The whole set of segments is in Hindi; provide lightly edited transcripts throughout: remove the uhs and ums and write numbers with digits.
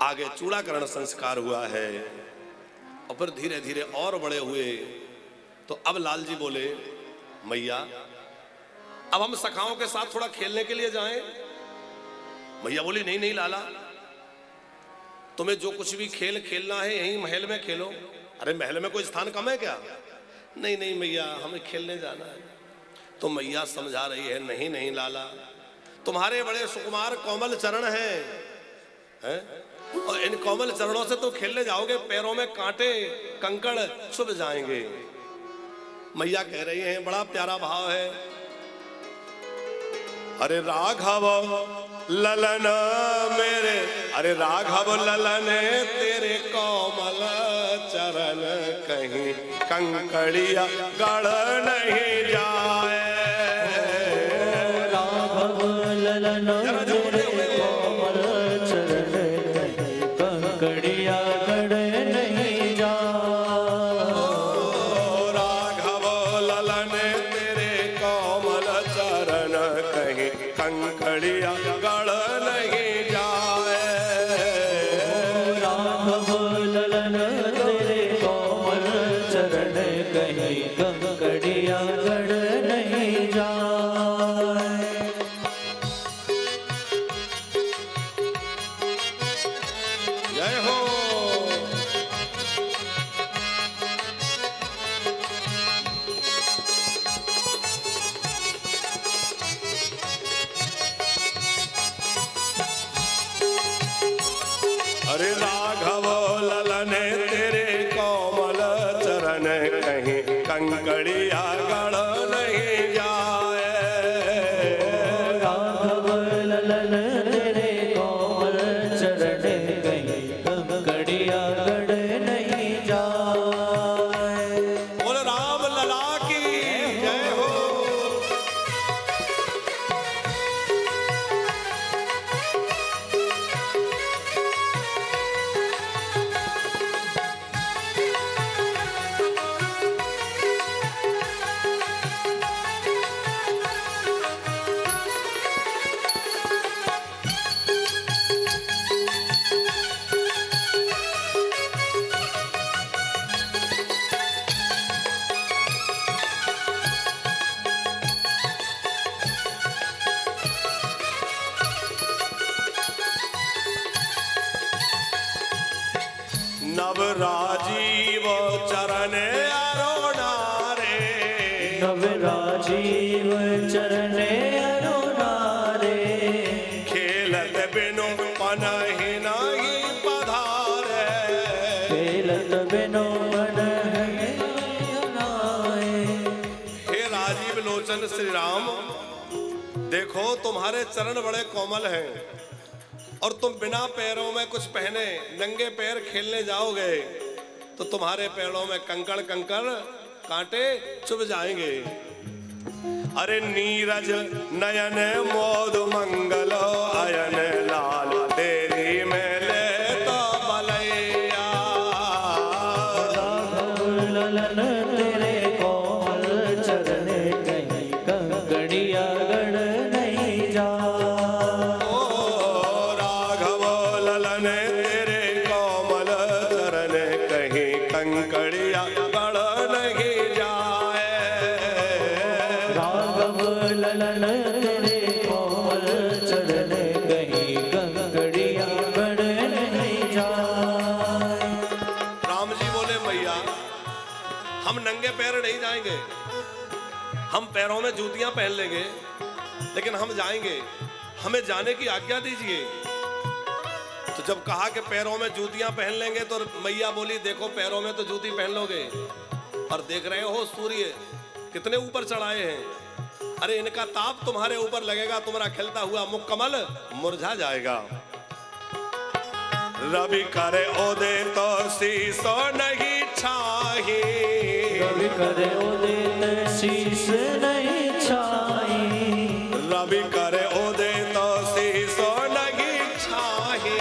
आगे चूड़ाकरण संस्कार हुआ है और फिर धीरे धीरे और बड़े हुए। तो अब लाल जी बोले, मैया अब हम सखाओं के साथ थोड़ा खेलने के लिए जाएं। मैया बोली, नहीं नहीं लाला, तुम्हें जो कुछ भी खेल खेलना है यहीं महल में खेलो। अरे महल में कोई स्थान कम है क्या? नहीं नहीं मैया, हमें खेलने जाना है। तो मैया समझा रही है, नहीं नहीं लाला, तुम्हारे बड़े सुकुमार कोमल चरण हैं, और इन कोमल चरणों से तो खेलने जाओगे, पैरों में कांटे कंकड़ चुभ जाएंगे। मैया कह रही हैं, बड़ा प्यारा भाव है, अरे राघव ललन मेरे, अरे राघव ललन तेरे कोमल चरण कहीं कंकड़िया गड़ नहीं जाए। राघव ललन तेरे कोमल चरण कहीं कंकड़िया गड़ नहीं जाए। राघव ललन तेरे कोमल चरण कहीं कंकड़िया गड़ नहीं जाए। राघव ललन तेरे कोमल चरण कहीं कंकड़िया गड़ नहीं जाए। जय हो। अरे राघव ललन तेरे कोमल चरण कहीं कंकड़िया गड़ नहीं जाए। राघव ललन तेरे कोमल चरण कहीं कंकड़िया गड़ नहीं जाए। बोल राम लला की जय हो। नव राजीव चरण अरुणा रे, नव राजीव चरण अरुणा रे। खेलत बिनु पनहि नहीं पधारे। खेलत बिनु पनहि नाए। हे राजीव लोचन श्री राम, देखो तुम्हारे चरण बड़े कोमल हैं और तुम बिना पैरों में कुछ पहने नंगे पैर खेलने जाओगे तो तुम्हारे पैरों में कंकड़ कंकड़ कांटे चुभ जाएंगे। अरे नीरज नयन मोद मंगल अयन लाल तेरी में ले तो बलैया। राघव ललन तेरे कोमल चरण कहीं कंकड़िया गड़ नहीं जाए। कंकड़िया गड़ नहीं जाए। राघव ललन तेरे कोमल चरण कहीं कंकड़िया गड़ नहीं जाए। राम जी बोले, मैया हम नंगे पैर नहीं जाएंगे, हम पैरों में जूतियां पहन लेंगे, लेकिन हम जाएंगे, हमें जाने की आज्ञा दीजिए। तो जब कहा कि पैरों में जूतियां पहन लेंगे तो मैया बोली, देखो पैरों में तो जूती पहन लोगे और देख रहे हो सूर्य कितने ऊपर चढ़ाए हैं, अरे इनका ताप तुम्हारे ऊपर लगेगा, तुम्हारा खिलता हुआ मुकम्मल मुरझा जाएगा। रवि करे ओदे तो शीशो नहीं छाही। रवि करे ओदे तो शीश नहीं छाई। रवि करे ओदे तो शीशो नहीं छाही।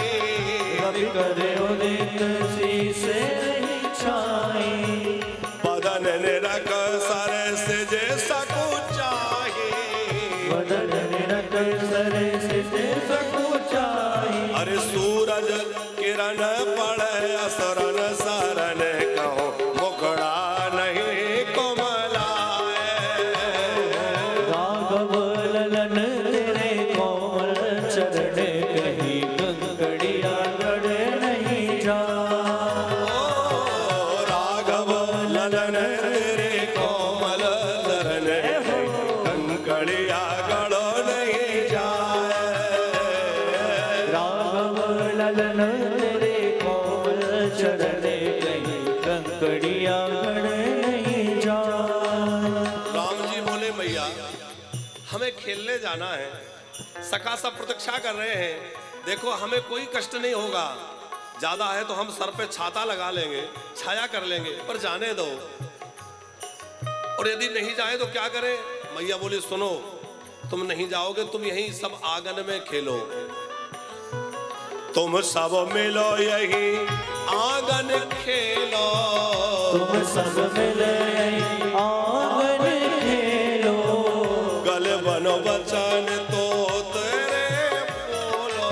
रवि करे ओदे तो शीश नहीं छाई। बदन निरख सर से जे सकुचाही। बदन निरख सर से जे सकुचाई। अरे सूरज सूरज किरण पड़े असुरन शरण कहो मुखड़ा नहीं कोमलाए। राघव ललन तेरे कोमल चरण कहीं कंकड़िया गड़े नहीं जा। राघव ललन तेरे कोमल चरण कंकड़िया गड़ो नहीं जाए। राघव ललन तेरे कोमल चरण कहीं कंकड़िया गड़े नहीं जा। राम जी बोले मैया हमें खेलने जाना है, सखा सब प्रतीक्षा कर रहे हैं, देखो हमें कोई कष्ट नहीं होगा, ज्यादा है तो हम सर पे छाता लगा लेंगे, छाया कर लेंगे, पर जाने दो। और यदि नहीं जाए तो क्या करें? मैया बोली सुनो, तुम नहीं जाओगे, तुम यहीं सब आंगन में खेलो, तुम सब मिलो यही आंगन खेलो। तुम सब मिले आंगन खेलो, गल बनो बचन तो तेरे बोलो।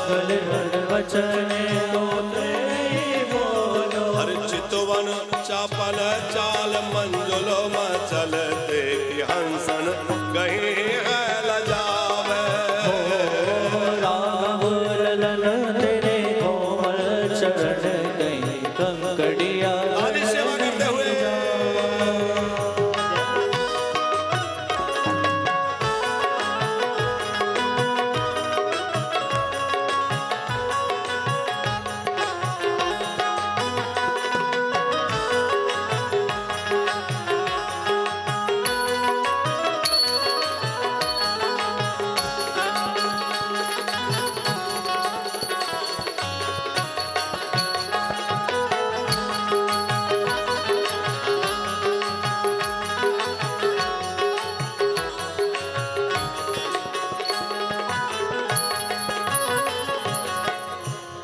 गल बन वचन तो तेरे बोलो। हर चितवन चापल चाल मंजुलो मचल देखी हंसन कहीं है लजावे। राघव ललन तेरे कोमल चरण कहीं कंकड़िया आदि सेवा करते हुए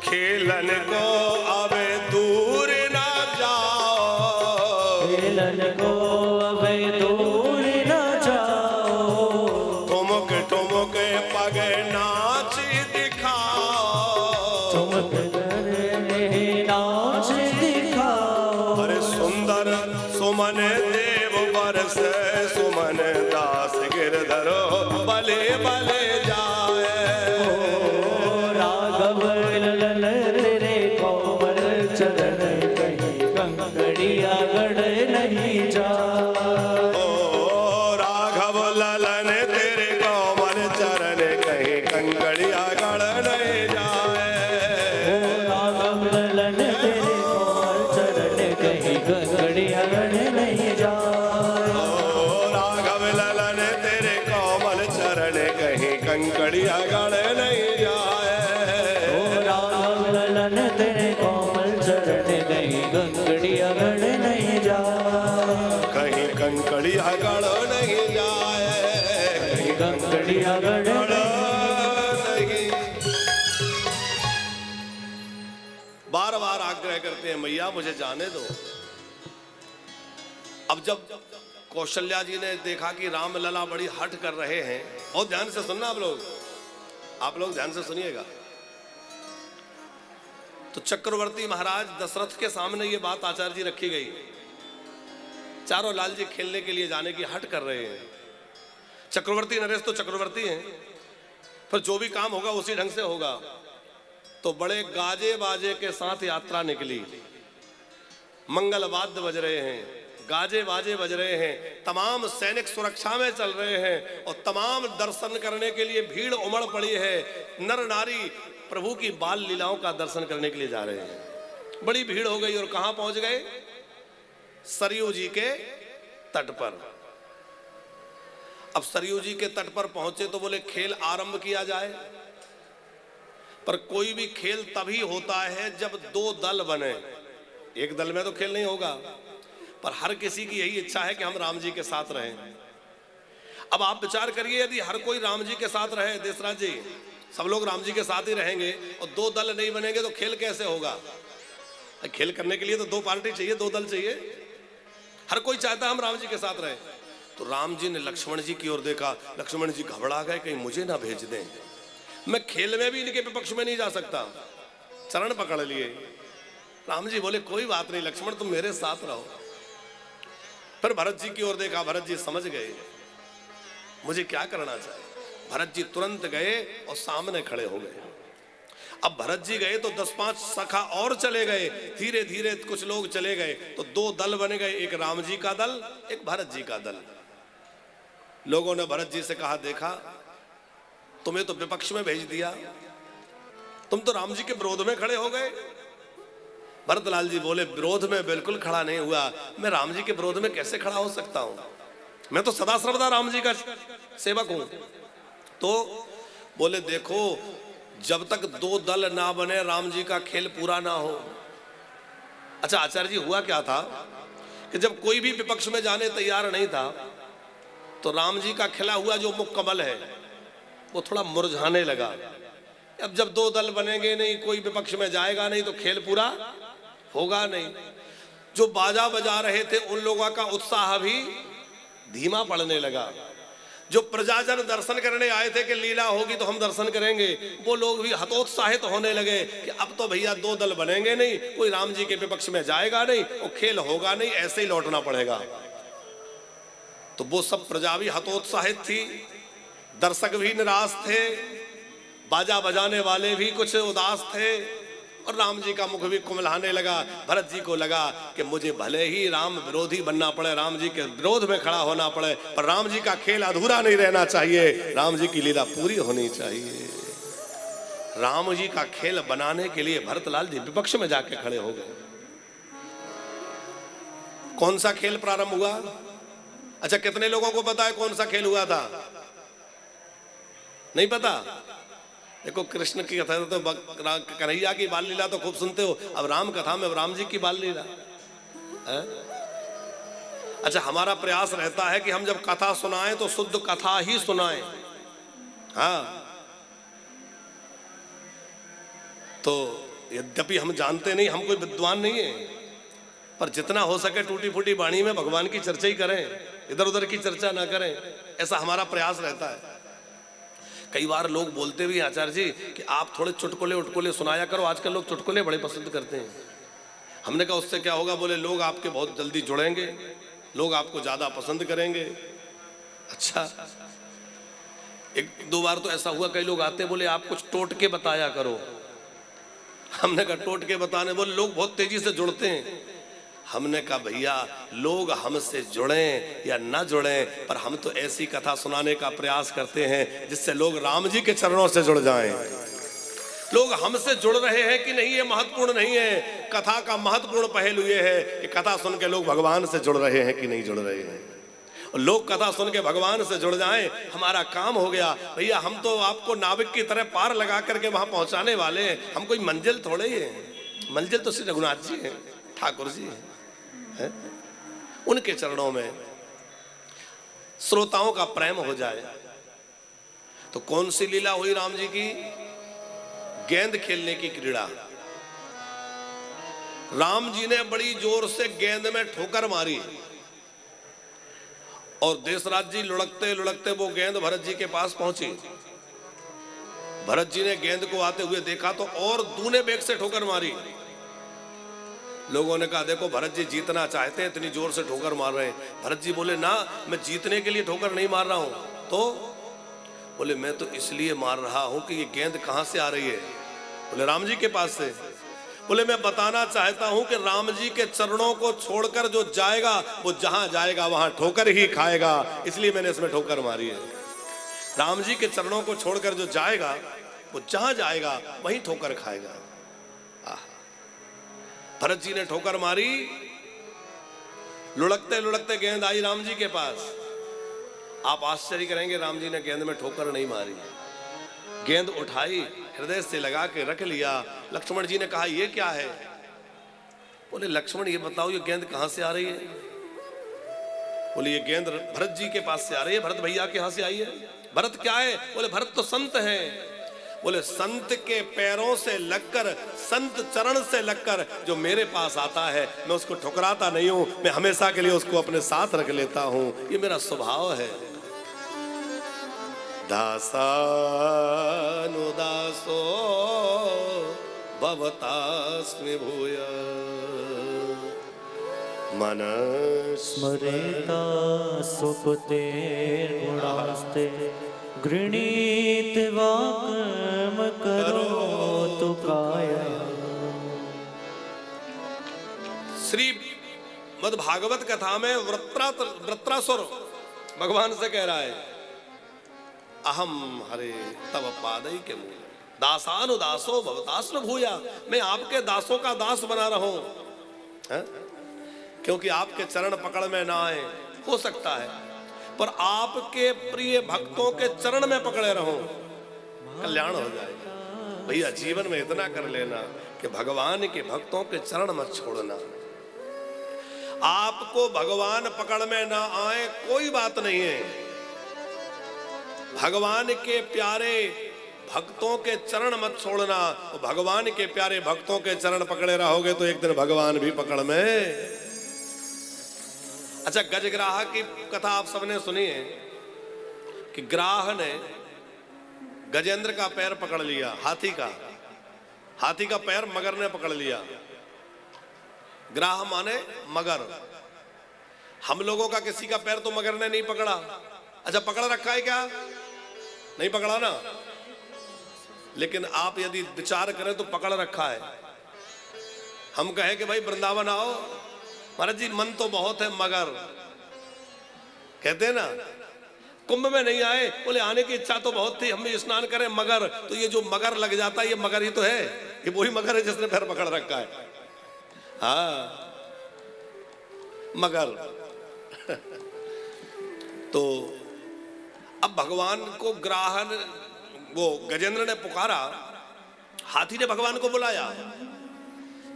खेलन को अबे दूर ना जाओ। खेलन को अब दूर न जाओ। ठुमक ठुमक पग नाच दिखाओ। ठुमक करे नाच दिखाओ। अरे सुंदर सुमन देव बरस सुमन दास गिरधरो बले बले जाए। राघव ललन तेरे कोमल चरण कहीं कंकड़िया गड़ नहीं जा। ओ राघव ललन तेरे कोमल चरण कहीं कंकड़िया गड़ नहीं जाए। राघव ललन तेरे कोमल चरण कहीं कंकड़िया गड़ नहीं जा। ओ राघव ललन तेरे कोमल चरण कहीं कंकड़िया गड़ नहीं जाए। राघव ललन तेरे कोमल चरण कहीं कंकड़िया गड़ नहीं जा। कहीं कंकड़िया गड़ नहीं जाए। कहीं कंकड़िया गड़ नहीं। बार बार आग्रह करते हैं मैया मुझे जाने दो। अब जब कौशल्या जी ने देखा कि राम लला बड़ी हट कर रहे हैं, और ध्यान से सुनना आप लोग ध्यान से सुनिएगा। तो चक्रवर्ती महाराज दशरथ के सामने ये बात आचार्य जी रखी गई। चारों लाल जी खेलने के लिए जाने की हट कर रहे हैं। चक्रवर्ती नरेश तो चक्रवर्ती हैं, पर जो भी काम होगा उसी ढंग से होगा। तो बड़े गाजे बाजे के साथ यात्रा निकली, मंगल वाद्य बज रहे हैं, गाजे बाजे बज रहे हैं, तमाम सैनिक सुरक्षा में चल रहे हैं, और तमाम दर्शन करने के लिए भीड़ उमड़ पड़ी है। नर नारी प्रभु की बाल लीलाओं का दर्शन करने के लिए जा रहे हैं। बड़ी भीड़ हो गई और कहां पहुंच गए? सरयू जी के तट पर। अब सरयू जी के तट पर पहुंचे तो बोले खेल आरंभ किया जाए। पर कोई भी खेल तभी होता है जब दो दल बने। एक दल में तो खेल नहीं होगा, पर हर किसी की यही इच्छा है कि हम राम जी के साथ रहें। अब आप विचार करिए, यदि हर कोई राम जी के साथ रहे, देशराज जी सब लोग राम जी के साथ ही रहेंगे और दो दल नहीं बनेंगे तो खेल कैसे होगा? खेल करने के लिए तो दो पार्टी चाहिए, दो दल चाहिए। हर कोई चाहता है हम राम जी के साथ रहें। तो राम जी ने लक्ष्मण जी की ओर देखा। लक्ष्मण जी घबरा गए, कहीं मुझे ना भेज दें, मैं खेल में भी इनके विपक्ष में नहीं जा सकता। चरण पकड़ लिए। राम जी बोले कोई बात नहीं लक्ष्मण, तुम मेरे साथ रहो। फिर भरत जी की ओर देखा, भरत जी समझ गए मुझे क्या करना चाहिए। भरत जी तुरंत गए और सामने खड़े हो गए। अब भरत जी गए तो 10-5 सखा और चले गए, धीरे धीरे कुछ लोग चले गए तो 2 दल बन गए, एक राम जी का दल, एक भरत जी का दल। लोगों ने भरत जी से कहा, देखा तुम्हें तो विपक्ष में भेज दिया, तुम तो राम जी के विरोध में खड़े हो गए। भरतलाल जी बोले, विरोध में बिल्कुल खड़ा नहीं हुआ, मैं राम जी के विरोध में कैसे खड़ा हो सकता हूं, मैं तो सदा सर्वदा राम जी का सेवक हूं। तो बोले, देखो जब तक 2 दल ना बने राम जी का खेल पूरा ना हो। अच्छा आचार्य जी, हुआ क्या था कि जब कोई भी विपक्ष में जाने तैयार नहीं था तो राम जी का खिला हुआ जो मुख कमल है वो थोड़ा मुरझाने लगा। अब जब 2 दल बनेंगे नहीं, कोई विपक्ष में जाएगा नहीं तो खेल पूरा होगा नहीं। जो बाजा बजा रहे थे उन लोगों का उत्साह भी धीमा पड़ने लगा। जो प्रजाजन दर्शन करने आए थे कि लीला होगी तो हम दर्शन करेंगे, वो लोग भी हतोत्साहित होने लगे कि अब तो भैया 2 दल बनेंगे नहीं, कोई राम जी के विपक्ष में जाएगा नहीं, वो खेल होगा नहीं, ऐसे ही लौटना पड़ेगा। तो वो सब प्रजा भी हतोत्साहित थी, दर्शक भी निराश थे, बाजा बजाने वाले भी कुछ उदास थे और राम जी का मुख भी कुमलाने लगा। भरत जी को लगा कि मुझे भले ही राम विरोधी बनना पड़े, राम जी के विरोध में खड़ा होना पड़े, पर राम जी का खेल अधूरा नहीं रहना चाहिए, राम जी की लीला पूरी होनी चाहिए। राम जी का खेल बनाने के लिए भरतलाल जी विपक्ष में जाके खड़े हो गए। कौन सा खेल प्रारंभ हुआ? अच्छा, कितने लोगों को पता है कौन सा खेल हुआ था? नहीं पता? देखो कृष्ण की कथा तो कन्हैया की बाल लीला तो खूब सुनते हो, अब राम कथा में राम जी की बाल लीला। अच्छा, हमारा प्रयास रहता है कि हम जब कथा सुनाएं तो शुद्ध कथा ही सुनाएं। हाँ, तो यद्यपि हम जानते नहीं, हम कोई विद्वान नहीं है, पर जितना हो सके टूटी फूटी वाणी में भगवान की चर्चा ही करें, इधर उधर की चर्चा ना करें, ऐसा हमारा प्रयास रहता है। कई बार लोग बोलते भी आचार्य जी कि आप थोड़े चुटकुले उटकुले सुनाया करो, आजकल लोग चुटकुले बड़े पसंद करते हैं। हमने कहा उससे क्या होगा? बोले लोग आपके बहुत जल्दी जुड़ेंगे, लोग आपको ज्यादा पसंद करेंगे। अच्छा, 1-2 बार तो ऐसा हुआ, कई लोग आते बोले आप कुछ टोट के बताया करो। हमने कहा टोट के बताने? बोले लोग बहुत तेजी से जुड़ते हैं। हमने कहा भैया लोग हमसे जुड़ें या ना जुड़ें, पर हम तो ऐसी कथा सुनाने का प्रयास करते हैं जिससे लोग राम जी के चरणों से जुड़ जाएं। लोग हमसे जुड़ रहे हैं कि नहीं ये महत्वपूर्ण नहीं है, कथा का महत्वपूर्ण पहलू ये है कि कथा सुन के लोग भगवान से जुड़ रहे हैं कि नहीं जुड़ रहे हैं। और लोग कथा सुन के भगवान से जुड़ जाएं, हमारा काम हो गया। भैया हम तो आपको नाविक की तरह पार लगा करके वहां पहुंचाने वाले हैं, हम कोई मंजिल थोड़े ही हैं। मंजिल तो श्री रघुनाथ जी हैं, ठाकुर जी हैं। उनके चरणों में श्रोताओं का प्रेम हो जाए। तो कौन सी लीला हुई राम जी की? गेंद खेलने की क्रीड़ा। राम जी ने बड़ी जोर से गेंद में ठोकर मारी और देशराज जी लुढ़कते लुढ़कते वो गेंद भरत जी के पास पहुंची। भरत जी ने गेंद को आते हुए देखा तो और दूने बेग से ठोकर मारी। लोगों ने कहा देखो भरत जी जीतना चाहते हैं, इतनी जोर से ठोकर मार रहे हैं। भरत जी बोले ना, मैं जीतने के लिए ठोकर नहीं मार रहा हूं। तो बोले मैं तो इसलिए मार रहा हूं कि ये गेंद कहां से आ रही है? बोले राम जी के पास से। बोले मैं बताना चाहता हूं कि राम जी के चरणों को छोड़कर जो जाएगा वो जहां जाएगा वहां ठोकर ही खाएगा, इसलिए मैंने इसमें ठोकर मारी है। राम जी के चरणों को छोड़कर जो जाएगा वो जहां जाएगा वहीं ठोकर खाएगा। भरत जी ने ठोकर मारी, लुढ़कते लुढ़कते गेंद आई राम जी के पास। आप आश्चर्य करेंगे, राम जी ने गेंद में ठोकर नहीं मारी, गेंद उठाई, हृदय से लगा के रख लिया। लक्ष्मण जी ने कहा ये क्या है? बोले लक्ष्मण ये बताओ ये गेंद कहां से आ रही है? बोले ये गेंद भरत जी के पास से आ रही है, भरत भैया के यहां से आई है। भरत क्या है? बोले भरत तो संत है। बोले संत के पैरों से लगकर, संत चरण से लगकर जो मेरे पास आता है मैं उसको ठुकराता नहीं हूं, मैं हमेशा के लिए उसको अपने साथ रख लेता हूं, ये मेरा स्वभाव है। दासानुदासो भवतास्मि भूया मन स्मरेता सुपते गुणास्ते गृणीत वाक्म करो तु काया। श्री मद भागवत कथा में वृत्रासुर भगवान से कह रहा है, अहम हरे तव पादई के मूल दासानुदासो भवतास्म भूया, मैं आपके दासों का दास बना रहा हूं, क्योंकि आपके चरण पकड़ में ना आए, हो सकता है, पर आपके प्रिय भक्तों के चरण में पकड़े रहो, कल्याण हो जाएगा। भैया जीवन में इतना कर लेना कि भगवान के भक्तों के चरण मत छोड़ना। आपको भगवान पकड़ में ना आए कोई बात नहीं है, भगवान के प्यारे भक्तों के चरण मत छोड़ना। तो भगवान के प्यारे भक्तों के चरण पकड़े रहोगे तो एक दिन भगवान भी पकड़ में। अच्छा, गजग्राह की कथा आप सबने सुनी है कि ग्राह ने गजेंद्र का पैर पकड़ लिया, हाथी का पैर मगर ने पकड़ लिया। ग्राह माने मगर। हम लोगों का किसी का पैर तो मगर ने नहीं पकड़ा। अच्छा, पकड़ रखा है क्या? नहीं पकड़ा ना, लेकिन आप यदि विचार करें तो पकड़ रखा है। हम कहें कि भाई वृंदावन आओ, महाराज जी मन तो बहुत है मगर, कहते हैं ना, कुंभ में नहीं आए, बोले आने की इच्छा तो बहुत थी, हम भी स्नान करें मगर, तो ये जो मगर लग जाता है ये मगर ही तो है, ये वही मगर है जिसने पैर पकड़ रखा है। हाँ मगर तो अब भगवान को ग्राहन वो गजेंद्र ने पुकारा, हाथी ने भगवान को बुलाया,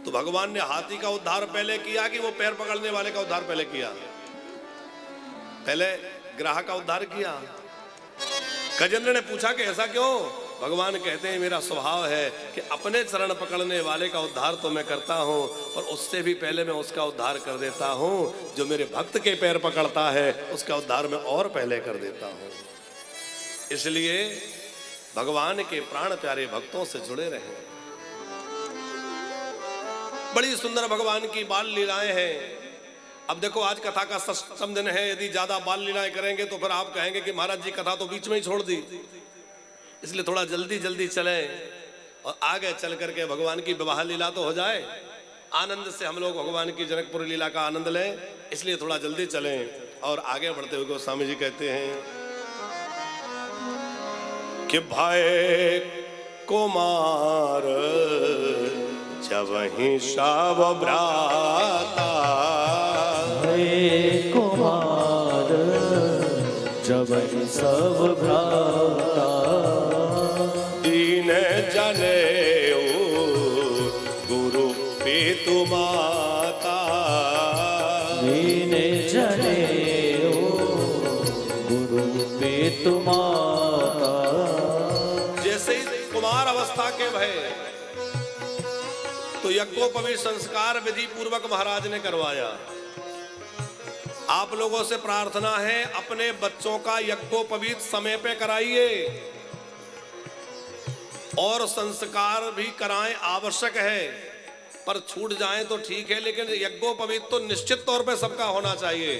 तो भगवान ने हाथी का उद्धार पहले किया कि वो पैर पकड़ने वाले का उद्धार पहले किया? पहले ग्राह का उद्धार किया। गजेंद्र ने पूछा कि ऐसा क्यों? भगवान कहते हैं मेरा स्वभाव है कि अपने चरण पकड़ने वाले का उद्धार तो मैं करता हूं, पर उससे भी पहले मैं उसका उद्धार कर देता हूं जो मेरे भक्त के पैर पकड़ता है, उसका उद्धार मैं और पहले कर देता हूं। इसलिए भगवान के प्राण प्यारे भक्तों से जुड़े रहे। बड़ी सुंदर भगवान की बाल लीलाएं हैं। अब देखो आज कथा का सप्तम दिन है, यदि ज्यादा बाल लीलाएं करेंगे तो फिर आप कहेंगे कि महाराज जी कथा तो बीच में ही छोड़ दी, इसलिए थोड़ा जल्दी जल्दी चलें और आगे चल करके भगवान की विवाह लीला तो हो जाए, आनंद से हम लोग भगवान की जनकपुर लीला का आनंद लें, इसलिए थोड़ा जल्दी चलें। और आगे बढ़ते हुए गोस्वामी जी कहते हैं कि भाई कुमार जब ही शव भ्राता, कुमार जब ही सब भ्राता, दीन जने गुरु पितु माता, दीन जने गुरु पितु माता। जैसे ही कुमार अवस्था के भय तो यज्ञोपवीत संस्कार विधि पूर्वक महाराज ने करवाया। आप लोगों से प्रार्थना है अपने बच्चों का यज्ञोपवीत समय पे कराइए और संस्कार भी कराएं, आवश्यक है, पर छूट जाएं तो ठीक है, लेकिन यज्ञोपवीत तो निश्चित तौर पे सबका होना चाहिए।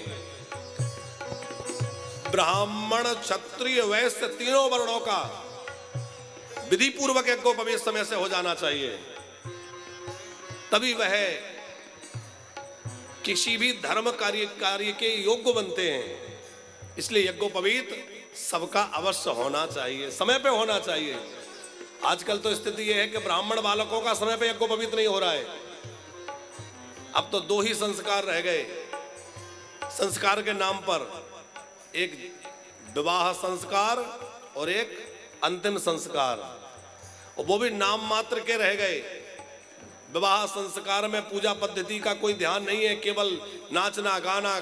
ब्राह्मण क्षत्रिय वैश्य तीनों वर्णों का विधि पूर्वक यज्ञोपवीत समय से हो जाना चाहिए, तभी वह किसी भी धर्म कार्य के योग्य बनते हैं। इसलिए यज्ञोपवीत सबका अवश्य होना चाहिए, समय पे होना चाहिए। आजकल तो स्थिति यह है कि ब्राह्मण बालकों का समय पे यज्ञोपवीत नहीं हो रहा है। अब तो दो ही संस्कार रह गए संस्कार के नाम पर, एक विवाह संस्कार और एक अंतिम संस्कार, और वो भी नाम मात्र के रह गए। विवाह संस्कार में पूजा पद्धति का कोई ध्यान नहीं है, केवल नाचना गाना,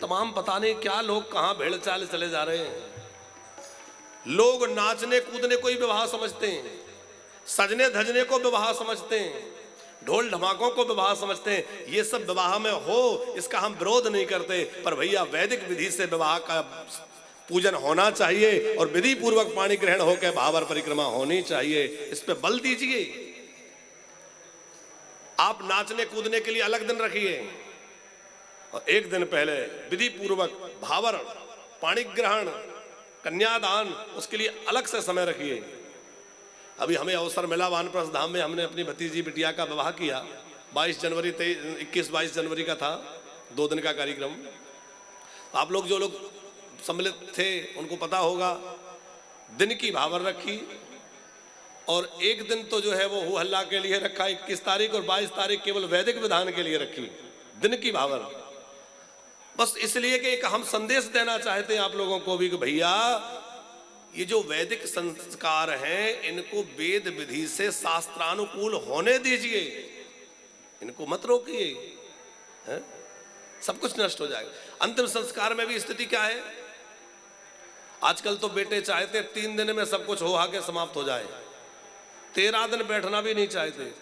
तमाम पता नहीं क्या लोग कहां भेड़ चाल चले जा रहे हैं। लोग नाचने कूदने को ही विवाह समझते हैं, सजने धजने को विवाह समझते हैं, ढोल ढमाकों को विवाह समझते हैं। ये सब विवाह में हो, इसका हम विरोध नहीं करते, पर भैया वैदिक विधि से विवाह का पूजन होना चाहिए और विधि पूर्वक पानी ग्रहण होकर भावर परिक्रमा होनी चाहिए। इस पे बल दीजिए। आप नाचने कूदने के लिए अलग दिन रखिए और एक दिन पहले विधि पूर्वक भावर, पाणी ग्रहण, कन्यादान, उसके लिए अलग से समय रखिए। अभी हमें अवसर मिला वानप्रस्थ धाम में, हमने अपनी भतीजी बिटिया का विवाह किया। 21-22 जनवरी का था, 2 दिन का कार्यक्रम। आप लोग जो लोग सम्मिलित थे उनको पता होगा, दिन की भावर रखी और एक दिन तो जो है वो हो हल्ला के लिए रखा 21 तारीख, और 22 तारीख केवल वैदिक विधान के लिए रखी, दिन की भावर। बस इसलिए कि एक हम संदेश देना चाहते हैं आप लोगों को भी कि भैया ये जो वैदिक संस्कार हैं इनको वेद विधि से शास्त्रानुकूल होने दीजिए, इनको मत रोकिए, सब कुछ नष्ट हो जाएगा। अंतिम संस्कार में भी स्थिति क्या है? आजकल तो बेटे चाहते 3 दिन में सब कुछ हो के समाप्त हो जाए, 13 दिन बैठना भी नहीं चाहते।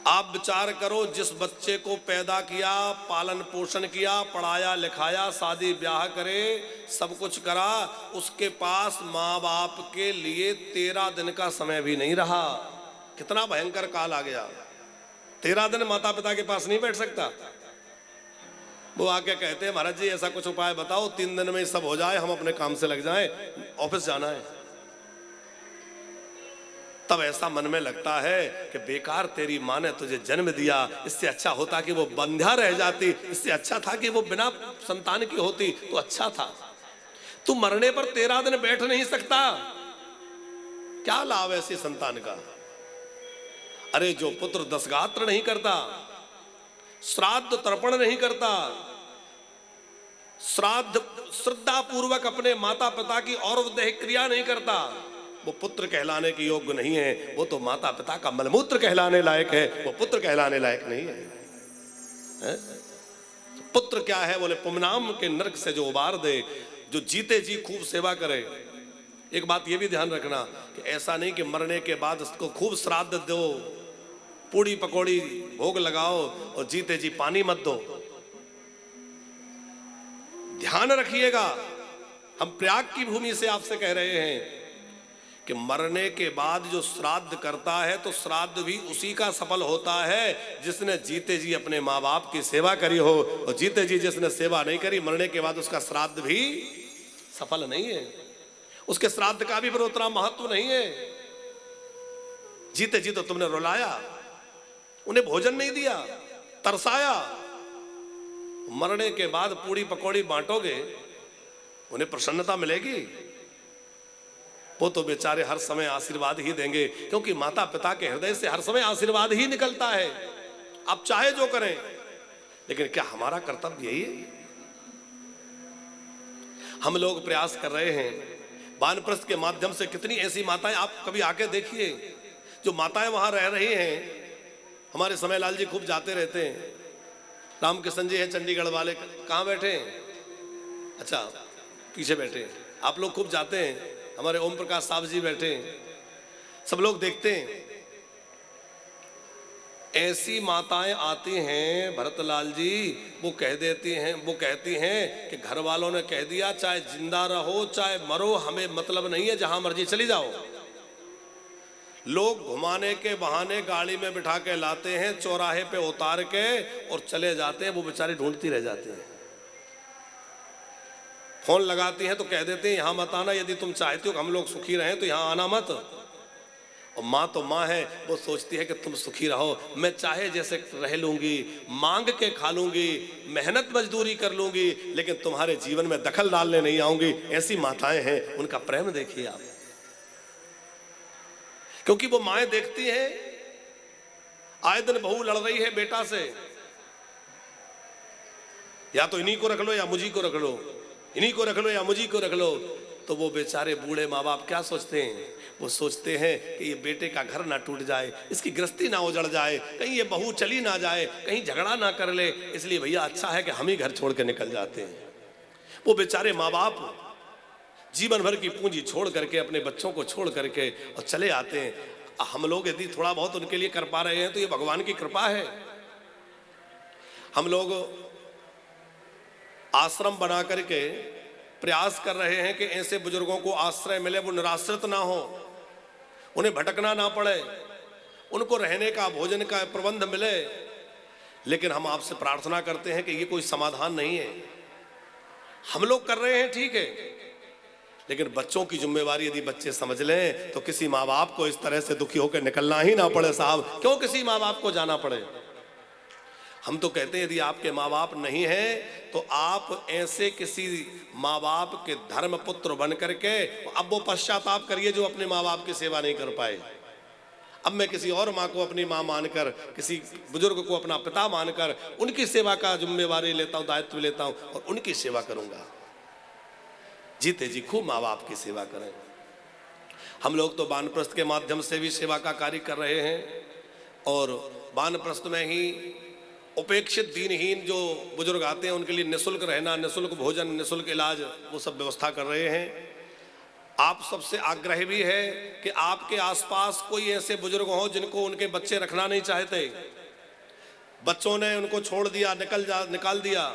आप विचार करो, जिस बच्चे को पैदा किया, पालन पोषण किया, पढ़ाया लिखाया, शादी ब्याह करे, सब कुछ करा, उसके पास माँ बाप के लिए 13 दिन का समय भी नहीं रहा। कितना भयंकर काल आ गया। 13 दिन माता पिता के पास नहीं बैठ सकता। वो आके कहते हैं महाराज जी ऐसा कुछ उपाय बताओ 3 दिन में सब हो जाए, हम अपने काम से लग जाएं, ऑफिस जाना है। तब ऐसा मन में लगता है कि बेकार तेरी माँ ने तुझे जन्म दिया, इससे अच्छा होता कि वो बंध्या रह जाती, इससे अच्छा था कि वो बिना संतान की होती तो अच्छा था। तू मरने पर 13 दिन बैठ नहीं सकता, क्या लाभ ऐसी संतान का? अरे जो पुत्र 10 गात्र नहीं करता, श्राद्ध तर्पण नहीं करता, श्राद्ध श्रद्धा पूर्वक अपने माता पिता की और दैहिक क्रिया नहीं करता, वो पुत्र कहलाने के योग्य नहीं है। वो तो माता पिता का मलमूत्र कहलाने लायक है, वो पुत्र कहलाने लायक नहीं है, तो पुत्र क्या है? बोले पुमनाम के नरक से जो उबार दे, जो जीते जी खूब सेवा करे। एक बात ये भी ध्यान रखना कि ऐसा नहीं कि मरने के बाद उसको खूब श्राद्ध दो, पूड़ी पकौड़ी भोग लगाओ और जीते जी पानी मत दो। ध्यान रखिएगा, हम प्रयाग की भूमि से आपसे कह रहे हैं कि मरने के बाद जो श्राद्ध करता है तो श्राद्ध भी उसी का सफल होता है जिसने जीते जी अपने माँ बाप की सेवा करी हो, और जीते जी जिसने सेवा नहीं करी, मरने के बाद उसका श्राद्ध भी सफल नहीं है, उसके श्राद्ध का भी फिर उतना महत्व नहीं है। जीते जी तो तुमने रुलाया, उन्हें भोजन नहीं दिया, तरसाया, मरने के बाद पूड़ी पकौड़ी बांटोगे, उन्हें प्रसन्नता मिलेगी? वो तो बेचारे हर समय आशीर्वाद ही देंगे, क्योंकि माता पिता के हृदय से हर समय आशीर्वाद ही निकलता है। आप चाहे जो करें, लेकिन क्या हमारा कर्तव्य यही है? हम लोग प्रयास कर रहे हैं वानप्रस्थ के माध्यम से। कितनी ऐसी माताएं, आप कभी आके देखिए, जो माताएं वहां रह रही हैं। हमारे समय लाल जी खूब जाते रहते हैं, रामकिशन जी हैं चंडीगढ़ वाले, कहाँ बैठे हैं? अच्छा पीछे बैठे हैं। आप लोग खूब जाते हैं, हमारे ओम प्रकाश साहब जी बैठे हैं, सब लोग देखते हैं। ऐसी माताएं आती हैं भरतलाल जी, वो कह देती हैं, वो कहती हैं कि घर वालों ने कह दिया चाहे जिंदा रहो चाहे मरो, हमें मतलब नहीं है, जहां मर्जी चली जाओ। लोग घुमाने के बहाने गाड़ी में बिठा के लाते हैं, चौराहे पे उतार के और चले जाते हैं, वो बेचारी ढूंढती रह जाती हैं। फोन लगाती हैं तो कह देते हैं यहाँ मत आना, यदि तुम चाहते हो कि हम लोग सुखी रहें तो यहाँ आना मत। और माँ तो माँ है, वो सोचती है कि तुम सुखी रहो, मैं चाहे जैसे रह लूंगी, मांग के खा लूंगी, मेहनत मजदूरी कर लूंगी, लेकिन तुम्हारे जीवन में दखल डालने नहीं आऊंगी। ऐसी माताएं हैं, उनका प्रेम देखिए आप। क्योंकि वो माएं देखती हैं आए दिन बहू लड़ रही है बेटा से, या तो इन्हीं को रख लो या मुझी को रख लो, इन्हीं को रख लो या मुझी को रख लो। तो वो बेचारे बूढ़े माँ बाप क्या सोचते हैं? वो सोचते हैं कि ये बेटे का घर ना टूट जाए, इसकी गृहस्थी ना उजड़ जाए, कहीं ये बहू चली ना जाए, कहीं झगड़ा ना कर ले, इसलिए भैया अच्छा है कि हम ही घर छोड़ के निकल जाते हैं। वो बेचारे माँ बाप जीवन भर की पूंजी छोड़ करके, अपने बच्चों को छोड़ करके और चले आते हैं। हम लोग यदि थोड़ा बहुत उनके लिए कर पा रहे हैं तो ये भगवान की कृपा है। हम लोग आश्रम बना करके प्रयास कर रहे हैं कि ऐसे बुजुर्गों को आश्रय मिले, वो निराश्रित ना हो, उन्हें भटकना ना पड़े, उनको रहने का भोजन का प्रबंध मिले। लेकिन हम आपसे प्रार्थना करते हैं कि ये कोई समाधान नहीं है। हम लोग कर रहे हैं ठीक है, लेकिन बच्चों की जिम्मेवारी यदि बच्चे समझ लें तो किसी माँ बाप को इस तरह से दुखी होकर निकलना ही ना पड़े। साहब, क्यों किसी माँ बाप को जाना पड़े? हम तो कहते हैं यदि आपके माँ बाप नहीं हैं तो आप ऐसे किसी माँ बाप के धर्म पुत्र बन करके अब वो पश्चाताप करिए जो अपने माँ बाप की सेवा नहीं कर पाए। अब मैं किसी और माँ को अपनी माँ मानकर, किसी बुजुर्ग को अपना पिता मानकर उनकी सेवा का जिम्मेवारी लेता हूँ, दायित्व लेता हूँ और उनकी सेवा करूँगा। जीते जी खूब माँ बाप की सेवा करें। हम लोग तो वानप्रस्थ के माध्यम से भी सेवा का कार्य कर रहे हैं और वानप्रस्थ में ही उपेक्षित दीनहीन जो बुजुर्ग आते हैं उनके लिए निःशुल्क रहना, निःशुल्क भोजन, निःशुल्क इलाज, वो सब व्यवस्था कर रहे हैं। आप सबसे आग्रह भी है कि आपके आसपास कोई ऐसे बुजुर्ग हो जिनको उनके बच्चे रखना नहीं चाहते, बच्चों ने उनको छोड़ दिया, निकाल दिया,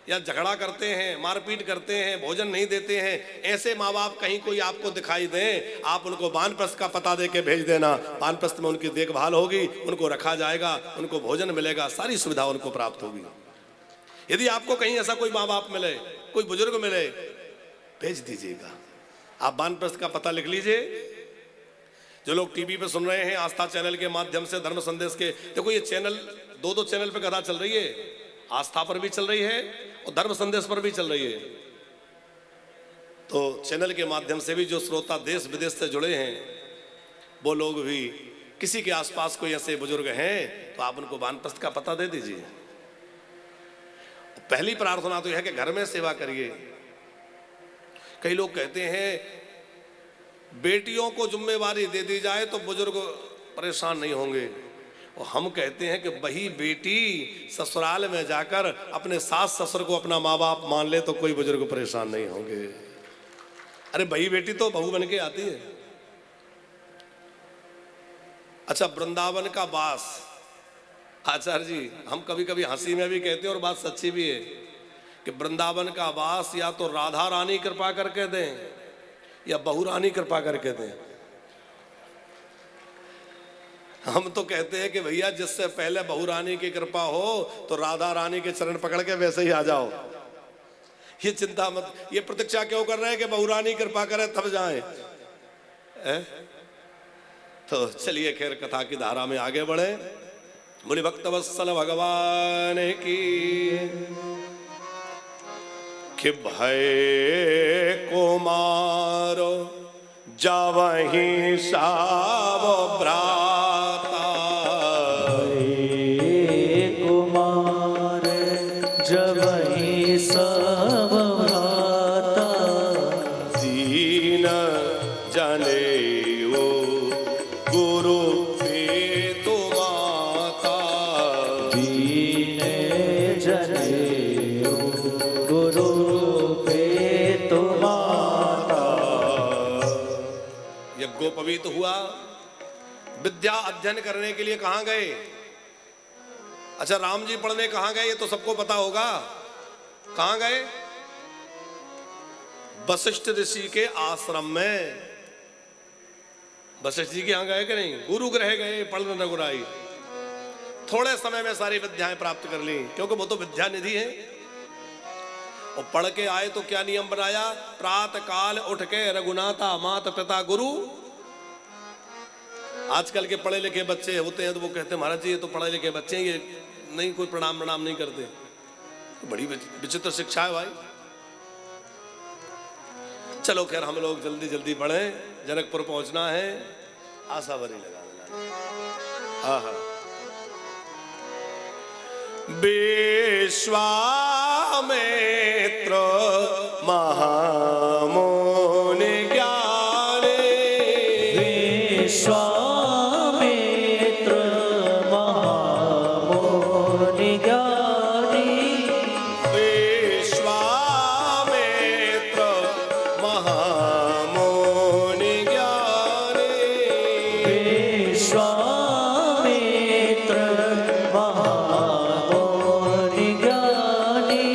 या झगड़ा करते हैं, मारपीट करते हैं, भोजन नहीं देते हैं, ऐसे माँ बाप कहीं कोई आपको दिखाई दें, आप उनको वानप्रस्थ का पता दे के भेज देना। वानप्रस्थ में उनकी देखभाल होगी, उनको रखा जाएगा, उनको भोजन मिलेगा, सारी सुविधा उनको प्राप्त होगी। यदि आपको कहीं ऐसा कोई माँ बाप मिले, कोई बुजुर्ग मिले, भेज दीजिएगा। आप वानप्रस्थ का पता लिख लीजिए। जो लोग टीवी पे सुन रहे हैं, आस्था चैनल के माध्यम से धर्म संदेश के, देखो ये चैनल दो चैनल पे कथा चल रही है, आस्था पर भी चल रही है और धर्म संदेश पर भी चल रही है। तो चैनल के माध्यम से भी जो श्रोता देश विदेश से जुड़े हैं वो लोग भी, किसी के आसपास कोई ऐसे बुजुर्ग हैं तो आप उनको वानप्रस्थ का पता दे दीजिए। पहली प्रार्थना तो यह है कि घर में सेवा करिए। कई लोग कहते हैं बेटियों को जिम्मेवारी दे दी जाए तो बुजुर्ग परेशान नहीं होंगे, और हम कहते हैं कि वही बेटी ससुराल में जाकर अपने सास ससुर को अपना माँ बाप मान ले तो कोई बुजुर्ग परेशान नहीं होंगे। अरे वही बेटी तो बहू बन के आती है। अच्छा, वृंदावन का वास, आचार्य जी हम कभी कभी हंसी में भी कहते हैं और बात सच्ची भी है कि वृंदावन का वास या तो राधा रानी कृपा करके दें या बहू रानी कृपा करके दें। हम तो कहते हैं कि भैया जिससे पहले बहू रानी की कृपा हो तो राधा रानी के चरण पकड़ के वैसे ही आ जाओ। ये चिंता मत, ये प्रतीक्षा क्यों कर रहे हैं कि बहू रानी कृपा करे तब जाएं? तो चलिए खैर कथा की धारा में आगे बढ़े। मुनि भक्त वत्सल भगवान की कि भय कुमार जावहीं साव भ्राता, कुमार जावहीं साव भ्राता, दीन जनेऊ गुरु पेतु माता, दीन जनेऊ गुरु पेतु माता। यज्ञोपवीत हुआ, विद्या अध्ययन करने के लिए कहां गए? अच्छा, राम जी पढ़ने कहां गए? ये तो सबको पता होगा। कहां गए? वशिष्ठ ऋषि के आश्रम में। वशिष्ठ जी के यहां गए कि नहीं? गुरु गृह गए, पढ़ने रघुराई। थोड़े समय में सारी विद्याएं प्राप्त कर ली, क्योंकि वो तो विद्या निधि है। और पढ़ के आए तो क्या नियम बनाया? प्रातः काल उठ के रघुनाथा माता पिता गुरु। आजकल के पढ़े लिखे बच्चे होते हैं तो वो कहते हैं महाराज जी ये तो पढ़े लिखे बच्चे हैं, ये नहीं कोई प्रणाम नहीं करते। तो बड़ी विचित्र शिक्षा है भाई। चलो खैर हम लोग जल्दी जल्दी बढ़े, जनकपुर पहुंचना है। आशा भरी लगा देना। हाँ हाँ। विश्वामित्र महामुनि ज्ञानी, विश्वामित्र महामुनि ज्ञानी, विश्वामित्र महामुनि ज्ञानी, विश्वामित्र महामुनि ज्ञानी,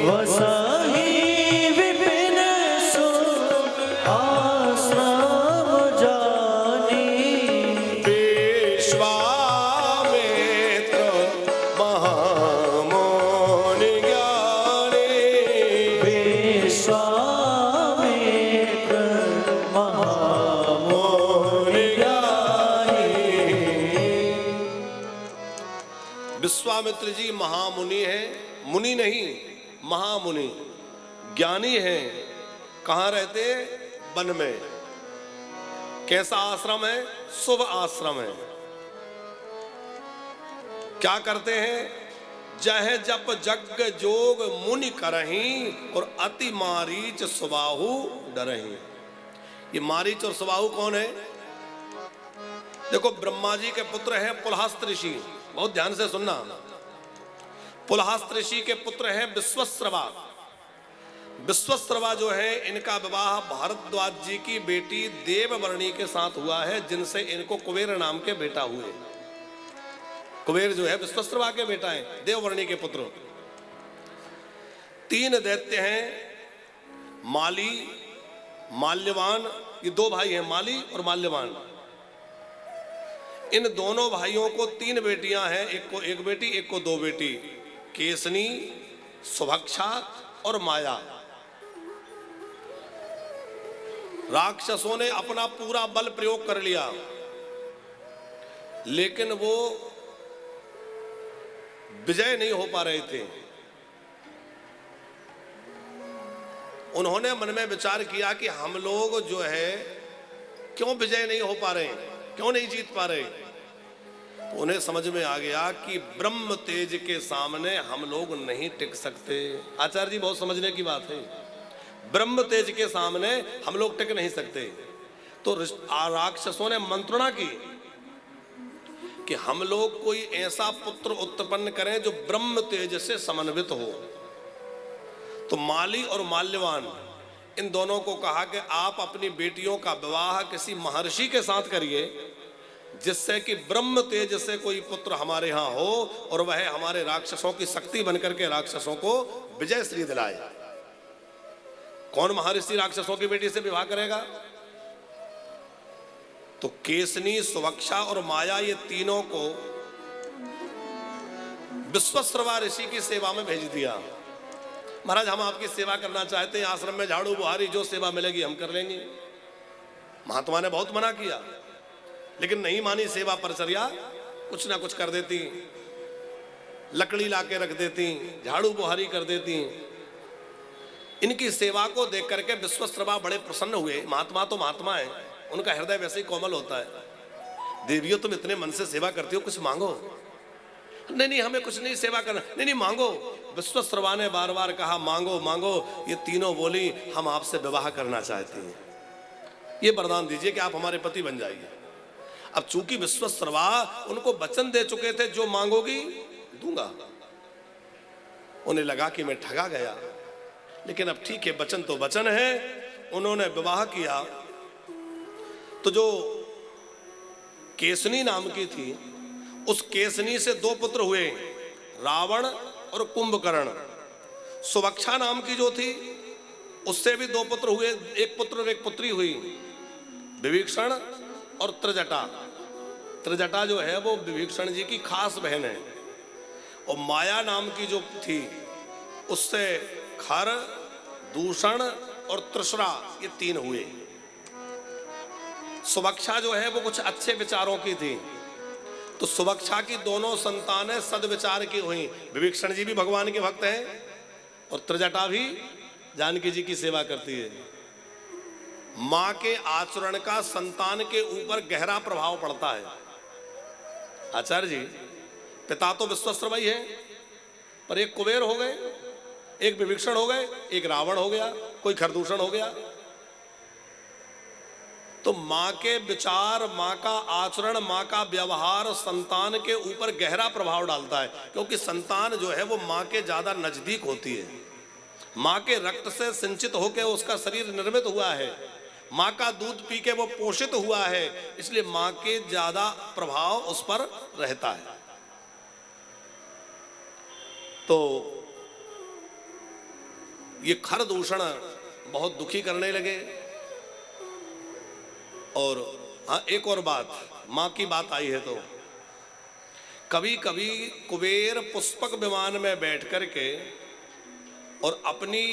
वसहि विपिन सुख आश्रम जानी। विश्वामित्र महामुनि ज्ञानी, विश्वामित्र महामुनि ज्ञानी। विश्वामित्र जी महामुनि हैं, मुनि नहीं महामुनि, ज्ञानी हैं। कहाँ रहते? वन में। कैसा आश्रम है? शुभ आश्रम है। क्या करते हैं? जह जप जग जोग मुनि करहीं और अति मारीच सुबाहु डरहीं। ये मारीच और सुबाहु कौन है? देखो, ब्रह्मा जी के पुत्र हैं पुलहास्त्र ऋषि। बहुत ध्यान से सुनना। पुलहास्त्र ऋषि के पुत्र हैं विश्वश्रवा। विश्वश्रवा जो है, इनका विवाह भारद्वाज जी की बेटी देववर्णी के साथ हुआ है, जिनसे इनको कुबेर नाम के बेटा हुए। कुबेर जो है विश्वश्रवा के बेटा है, देववर्णी के पुत्र। 3 दैत्य हैं, माली, माल्यवान। ये 2 भाई हैं, माली और माल्यवान। इन दोनों भाइयों को 3 बेटियां हैं, एक को 1 बेटी, एक को 2 बेटी। केसनी, सुभक्षा और माया। राक्षसों ने अपना पूरा बल प्रयोग कर लिया, लेकिन वो विजय नहीं हो पा रहे थे। उन्होंने मन में विचार किया कि हम लोग जो है क्यों विजय नहीं हो पा रहे, क्यों नहीं जीत पा रहे। तो उन्हें समझ में आ गया कि ब्रह्म तेज के सामने हम लोग नहीं टिक सकते। आचार्य जी, बहुत समझने की बात है। ब्रह्म तेज के सामने हम लोग टिक नहीं सकते। तो राक्षसों ने मंत्रणा की कि हम लोग कोई ऐसा पुत्र उत्पन्न करें जो ब्रह्म तेज से समन्वित हो। तो माली और माल्यवान इन दोनों को कहा कि आप अपनी बेटियों का विवाह किसी महर्षि के साथ करिए, जिससे कि ब्रह्म तेज से कोई पुत्र हमारे यहाँ हो और वह हमारे राक्षसों की शक्ति बनकर के राक्षसों को विजय श्री दिलाए। कौन महर्षि राक्षसों की बेटी से विवाह करेगा? तो केसनी, सुभक्षा और माया, ये तीनों को विश्वश्रवा ऋषि की सेवा में भेज दिया। महाराज, हम आपकी सेवा करना चाहते हैं, आश्रम में झाड़ू बुहारी जो सेवा मिलेगी हम कर लेंगे। महात्मा ने बहुत मना किया, लेकिन नहीं मानी सेवा परचर्या। कुछ ना कुछ कर देती, लकड़ी लाके रख देती, झाड़ू बुहारी कर देती। इनकी सेवा को देख करके विश्वश्रवा बड़े प्रसन्न हुए। महात्मा तो महात्मा है, उनका हृदय वैसे ही कोमल होता है। देवियों, तुम इतने मन से सेवा करती हो, कुछ मांगो। नहीं नहीं, हमें कुछ नहीं सेवा करना। नहीं नहीं, मांगो। विश्वश्रवा ने बार बार कहा, मांगो मांगो। ये तीनों बोली, हम आपसे विवाह करना चाहते हैं, ये वरदान दीजिए कि आप हमारे पति बन जाइए। अब चूंकि विश्वश्रवा उनको वचन दे चुके थे, जो मांगोगी दूंगा। उन्हें लगा कि मैं ठगा गया, लेकिन अब ठीक है, वचन तो वचन है। उन्होंने विवाह किया। तो जो केसनी नाम की थी, उस केसनी से 2 पुत्र हुए, रावण और कुंभकर्ण। सुभक्षा नाम की जो थी, उससे भी 2 पुत्र हुए, 1 पुत्र और 1 पुत्री हुई, विभीषण और त्रिजटा। त्रिजटा जो है वो विभीषण जी की खास बहन है। और माया नाम की जो थी, उससे खर, दूषण और तृष्णा, ये 3 हुए। सुभक्षा जो है वो कुछ अच्छे विचारों की थी, तो सुभक्षा की दोनों संतानें सद्विचार की हुई। विभीषण जी भी भगवान के भक्त हैं और त्रिजटा भी जानकी जी की सेवा करती है। मां के आचरण का संतान के ऊपर गहरा प्रभाव पड़ता है। आचार्य जी, पिता तो विश्वश्रवा ही है, पर एक कुबेर हो गए, एक विभीषण हो गए, एक रावण हो गया, कोई खरदूषण हो गया। तो मां के विचार, मां का आचरण, मां का व्यवहार संतान के ऊपर गहरा प्रभाव डालता है, क्योंकि संतान जो है वो मां के ज्यादा नजदीक होती है। मां के रक्त से सिंचित होकर उसका शरीर निर्मित हुआ है, मां का दूध पी के वो पोषित हुआ है, इसलिए मां के ज्यादा प्रभाव उस पर रहता है। तो ये खर दूषण बहुत दुखी करने लगे। और हाँ, एक और बात, माँ की बात आई है तो कभी कभी कुबेर पुष्पक विमान में बैठ करके और अपनी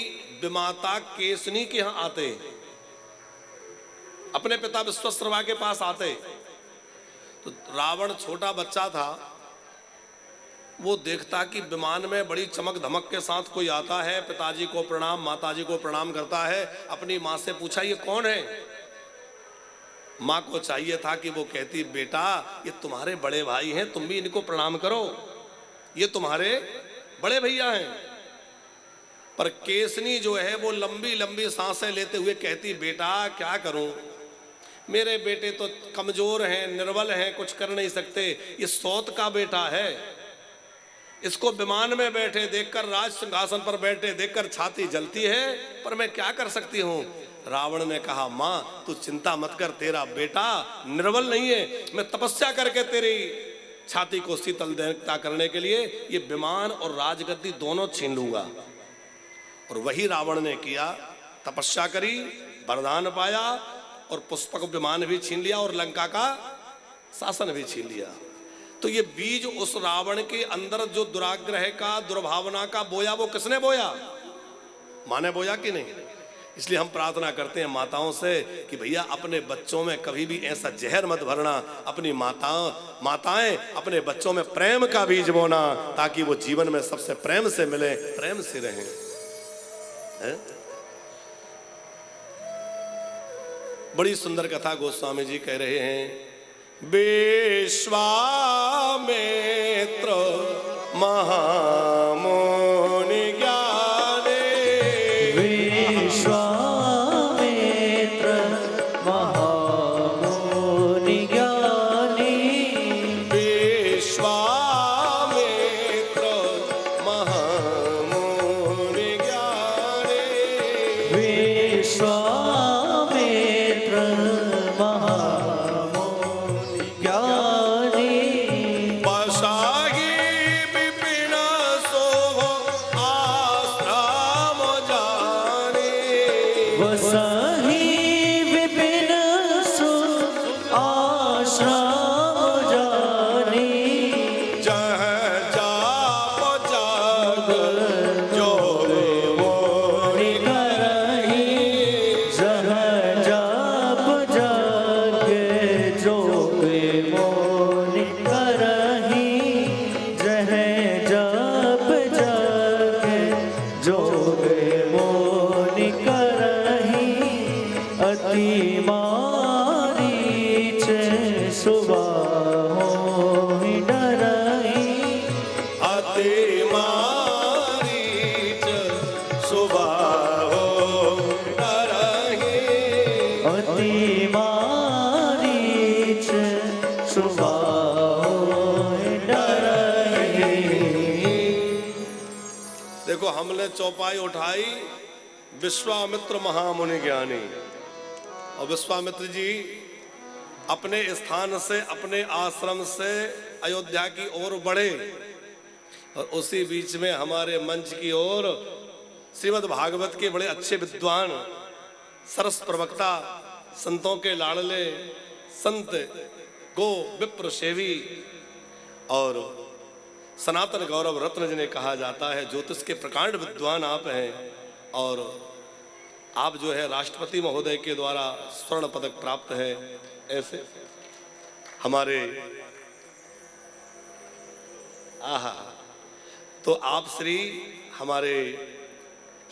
विमाता केसनी के यहाँ आते, अपने पिता विश्वश्रवा के पास आते, तो रावण छोटा बच्चा था, वो देखता कि विमान में बड़ी चमक धमक के साथ कोई आता है, पिताजी को प्रणाम, माताजी को प्रणाम करता है। अपनी माँ से पूछा ये कौन है? माँ को चाहिए था कि वो कहती बेटा ये तुम्हारे बड़े भाई हैं, तुम भी इनको प्रणाम करो, ये तुम्हारे बड़े भैया हैं। पर केसनी जो है वो लंबी लंबी सांसें लेते हुए कहती बेटा क्या करूं, मेरे बेटे तो कमजोर हैं, निर्बल हैं, कुछ कर नहीं सकते, ये सौत का बेटा है, इसको विमान में बैठे देखकर, राज सिंहासन पर बैठे देखकर छाती जलती है, पर मैं क्या कर सकती हूँ। रावण ने कहा माँ तू चिंता मत कर, तेरा बेटा निर्बल नहीं है, मैं तपस्या करके तेरी छाती को शीतलता करने के लिए ये विमान और राजगद्दी दोनों छीन लूंगा। और वही रावण ने किया, तपस्या करी, वरदान पाया और पुष्पक विमान भी छीन लिया और लंका का शासन भी छीन लिया। तो ये बीज उस रावण के अंदर जो दुराग्रह का, दुर्भावना का बोया, वो किसने बोया? माँ ने बोया कि नहीं? इसलिए हम प्रार्थना करते हैं माताओं से कि भैया अपने बच्चों में कभी भी ऐसा जहर मत भरना, अपनी माताएं अपने बच्चों में प्रेम का बीज बोना, ताकि वो जीवन में सबसे प्रेम से मिले, प्रेम से रहें। बड़ी सुंदर कथा गोस्वामी जी कह रहे हैं। विश्वामित्र महामुनि ज्ञानी, विश्वामित्र महामुनि ज्ञानी, विश्वामित्र महामुनि ज्ञानी, विश्वामित्र महामुनि ज्ञानी, बसाही विपिन सोह आश्रम जानी, वसहि विपिन सुख आश्रम जानी, जह जाप जग जोग मोहि करहि, जह जाप जग जोग मोनि करहि, जह जाप जग जोग मोनि करहि, अति मारीच सुबाहोहि डरहि, अति मारीच सुबाहो डरहि, अति मारीच सुबाहोहि डरहि। देखो हमने चौपाई उठाई, विश्वामित्र महामुनि ज्ञानी, और विश्वामित्र जी अपने स्थान से, अपने आश्रम से अयोध्या की ओर बढ़े, और उसी बीच में हमारे मंच की ओर श्रीमद् भागवत के बड़े अच्छे विद्वान, सरस प्रवक्ता, संतों के लाडले संत गो विप्र सेवी और सनातन गौरव रत्न जिन्हें कहा जाता है, ज्योतिष के प्रकांड विद्वान आप हैं, और आप जो है राष्ट्रपति महोदय के द्वारा स्वर्ण पदक प्राप्त है। ऐसे हमारे आहा, तो आप श्री हमारे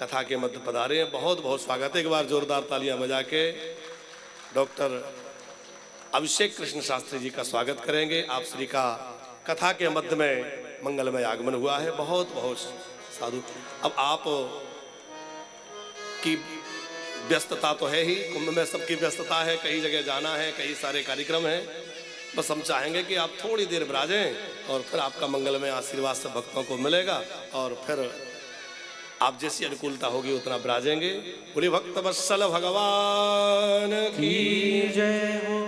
कथा के मध्य पधारे हैं, बहुत बहुत स्वागत है। एक बार जोरदार तालियां बजा के डॉक्टर अभिषेक कृष्ण शास्त्री जी का स्वागत करेंगे। आप श्री का कथा के मध्य में मंगलमय आगमन हुआ है, बहुत बहुत साधु। अब आप की व्यस्तता तो है ही, कुंभ में सबकी व्यस्तता है, कई जगह जाना है, कई सारे कार्यक्रम हैं, बस हम चाहेंगे कि आप थोड़ी देर विराजें और फिर आपका मंगलमय आशीर्वाद सब भक्तों को मिलेगा, और फिर आप जैसी अनुकूलता होगी उतना विराजेंगे। बोलिए भक्त वत्सल भगवान की जय हो।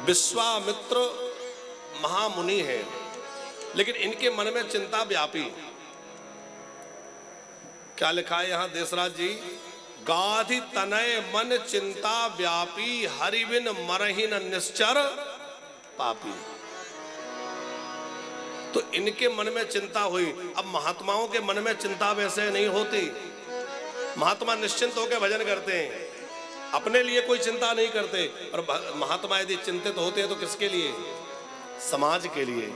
विश्वामित्र महामुनि हैं, लेकिन इनके मन में चिंता व्यापी। क्या लिखा है यहां देसराज जी? गाधि तनय मन चिंता व्यापी, हरि बिन मरहि न निश्चर पापी। तो इनके मन में चिंता हुई। अब महात्माओं के मन में चिंता वैसे नहीं होती। महात्मा निश्चिंत होकर भजन करते हैं, अपने लिए कोई चिंता नहीं करते। और महात्मा यदि चिंतित होते हैं तो किसके लिए? समाज के लिए,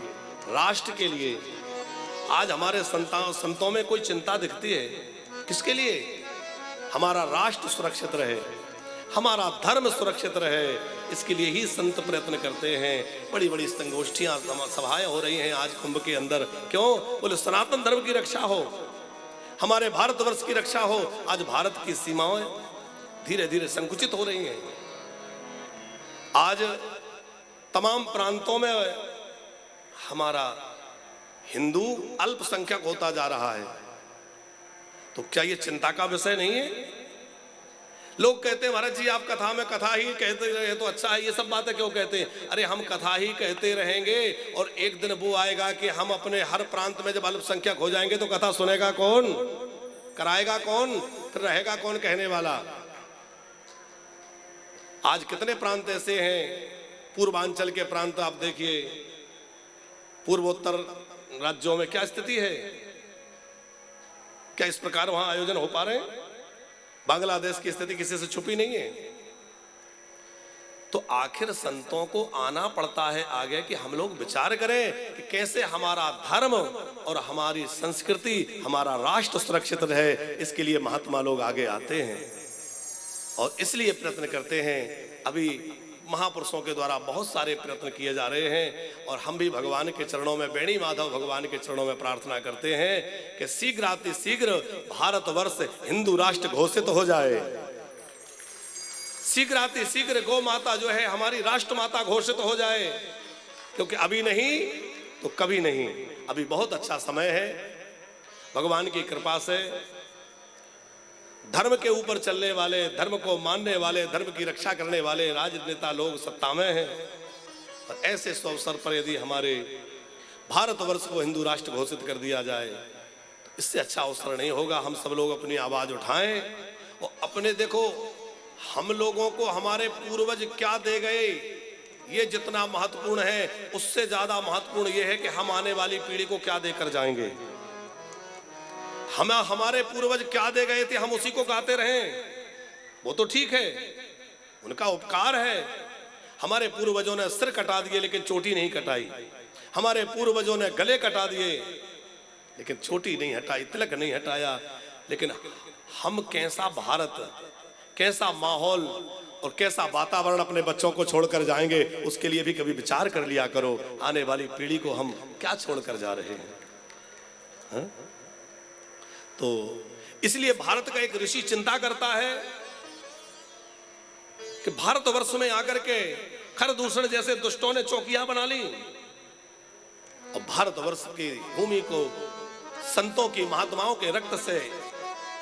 राष्ट्र के लिए। आज हमारे संतों में कोई चिंता दिखती है किसके लिए? हमारा राष्ट्र सुरक्षित रहे, हमारा धर्म सुरक्षित रहे, इसके लिए ही संत प्रयत्न करते हैं। बड़ी बड़ी संगोष्ठियां सभाएं हो रही हैं आज कुंभ के अंदर। क्यों? बोले सनातन धर्म की रक्षा हो, हमारे भारतवर्ष की रक्षा हो। आज भारत की सीमाएं धीरे धीरे संकुचित हो रही हैं। आज तमाम प्रांतों में हमारा हिंदू अल्पसंख्यक होता जा रहा है। तो क्या ये चिंता का विषय नहीं है? लोग कहते हैं महाराज जी आप कथा में कथा ही कहते रहे तो अच्छा है। ये सब बातें क्यों कहते हैं? अरे हम कथा ही कहते रहेंगे और एक दिन वो आएगा कि हम अपने हर प्रांत में जब अल्पसंख्यक हो जाएंगे तो कथा सुनेगा कौन, कराएगा कौन, फिर रहेगा कौन कहने वाला? आज कितने प्रांत ऐसे हैं, पूर्वांचल के प्रांत आप देखिए, पूर्वोत्तर राज्यों में क्या स्थिति है? क्या इस प्रकार वहां आयोजन हो पा रहे हैं? बांग्लादेश की स्थिति किसी से छुपी नहीं है। तो आखिर संतों को आना पड़ता है आगे कि हम लोग विचार करें कि कैसे हमारा धर्म और हमारी संस्कृति, हमारा राष्ट्र सुरक्षित रहे। इसके लिए महात्मा लोग आगे आते हैं और इसलिए प्रयत्न करते हैं। अभी महापुरुषों के द्वारा बहुत सारे प्रयत्न किए जा रहे हैं और हम भी भगवान के चरणों में, बेणी माधव भगवान के चरणों में प्रार्थना करते हैं कि शीघ्रातिशीघ्र भारतवर्ष हिंदू राष्ट्र घोषित हो जाए। शीघ्रातिशीघ्र गौ माता जो है हमारी राष्ट्र माता घोषित हो जाए, क्योंकि अभी नहीं तो कभी नहीं। अभी बहुत अच्छा समय है। भगवान की कृपा से धर्म के ऊपर चलने वाले, धर्म को मानने वाले, धर्म की रक्षा करने वाले राजनेता लोग सत्ता में हैं। और ऐसे अवसर पर यदि हमारे भारतवर्ष को हिंदू राष्ट्र घोषित कर दिया जाए तो इससे अच्छा अवसर नहीं होगा। हम सब लोग अपनी आवाज उठाएं और अपने, देखो हम लोगों को हमारे पूर्वज क्या दे गए ये जितना महत्वपूर्ण है, उससे ज्यादा महत्वपूर्ण ये है कि हम आने वाली पीढ़ी को क्या देकर जाएंगे। हमारे पूर्वज क्या दे गए थे हम उसी को गाते रहें, वो तो ठीक है, उनका उपकार है। हमारे पूर्वजों ने सिर कटा दिए लेकिन चोटी नहीं कटाई। हमारे पूर्वजों ने गले कटा दिए लेकिन चोटी नहीं हटाई, तिलक नहीं हटाया। लेकिन हम कैसा भारत, कैसा माहौल और कैसा वातावरण अपने बच्चों को छोड़कर जाएंगे, उसके लिए भी कभी विचार कर लिया करो। आने वाली पीढ़ी को हम क्या छोड़कर जा रहे हैं, हा? तो इसलिए भारत का एक ऋषि चिंता करता है कि भारतवर्ष में आकर के खरदूषण जैसे दुष्टों ने चौकियां बना ली और भारतवर्ष की भूमि को संतों की, महात्माओं के रक्त से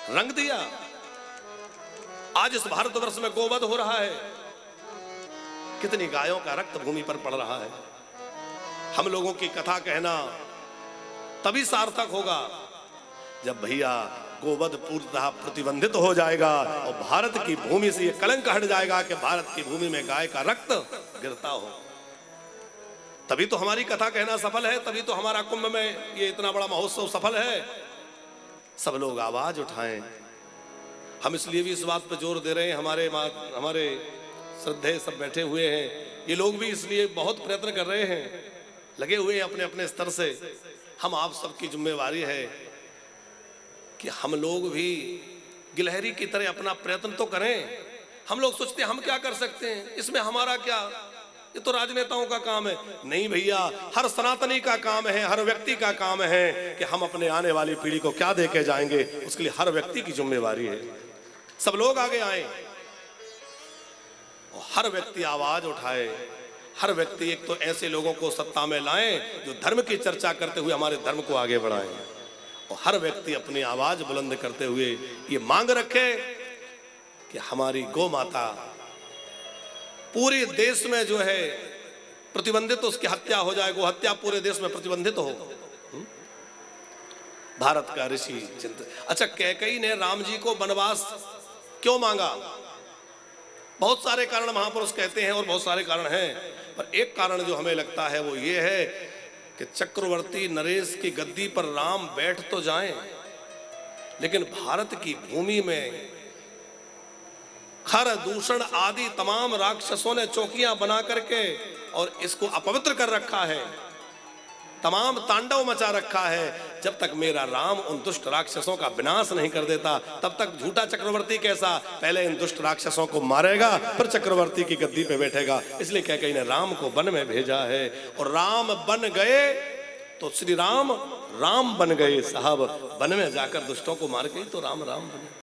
रंग दिया। आज इस भारतवर्ष में गोवध हो रहा है, कितनी गायों का रक्त भूमि पर पड़ रहा है। हम लोगों की कथा कहना तभी सार्थक होगा जब भैया गोवध पूर्णतः प्रतिबंधित हो जाएगा और भारत की भूमि से ये कलंक हट जाएगा कि भारत की भूमि में गाय का रक्त गिरता हो। तभी तो हमारी कथा कहना सफल है, तभी तो हमारा कुंभ में ये इतना बड़ा महोत्सव सफल है। सब लोग आवाज उठाएं। हम इसलिए भी इस बात पर जोर दे रहे हैं, हमारे श्रद्धेय सब बैठे हुए हैं, ये लोग भी इसलिए बहुत प्रयत्न कर रहे हैं, लगे हुए हैं अपने अपने स्तर से। हम आप सबकी जिम्मेवारी है कि हम लोग भी गिलहरी की तरह अपना प्रयत्न तो करें। हम लोग सोचते हैं हम क्या कर सकते हैं, इसमें हमारा क्या, ये तो राजनेताओं का काम है। नहीं भैया, हर सनातनी का काम है, हर व्यक्ति का काम है कि हम अपने आने वाली पीढ़ी को क्या दे के जाएंगे, उसके लिए हर व्यक्ति की जिम्मेवारी है। सब लोग आगे आए और हर व्यक्ति आवाज उठाए। हर व्यक्ति एक तो ऐसे लोगों को सत्ता में लाएं जो धर्म की चर्चा करते हुए हमारे धर्म को आगे बढ़ाएं, और हर व्यक्ति अपनी आवाज बुलंद करते हुए ये मांग रखे कि हमारी गौ माता पूरे देश में जो है प्रतिबंधित, उसकी हत्या हो जाए, गो हत्या पूरे देश में प्रतिबंधित हो। भारत का ऋषि चिंतन। अच्छा, कैकेयी ने राम जी को वनवास क्यों मांगा? बहुत सारे कारण महापुरुष कहते हैं और बहुत सारे कारण हैं, पर एक कारण जो हमें लगता है वो ये है कि चक्रवर्ती नरेश की गद्दी पर राम बैठ तो जाएं, लेकिन भारत की भूमि में खर दूषण आदि तमाम राक्षसों ने चौकियां बना करके और इसको अपवित्र कर रखा है, तमाम तांडव मचा रखा है। जब तक मेरा राम उन दुष्ट राक्षसों का विनाश नहीं कर देता, तब तक झूठा चक्रवर्ती कैसा पहले इन दुष्ट राक्षसों को मारेगा, फिर चक्रवर्ती की गद्दी पे बैठेगा। इसलिए कैकेयी ने राम को वन में भेजा है, और राम बन गए तो श्री राम राम बन गए साहब। वन में जाकर दुष्टों को मार के ही तो राम राम बने।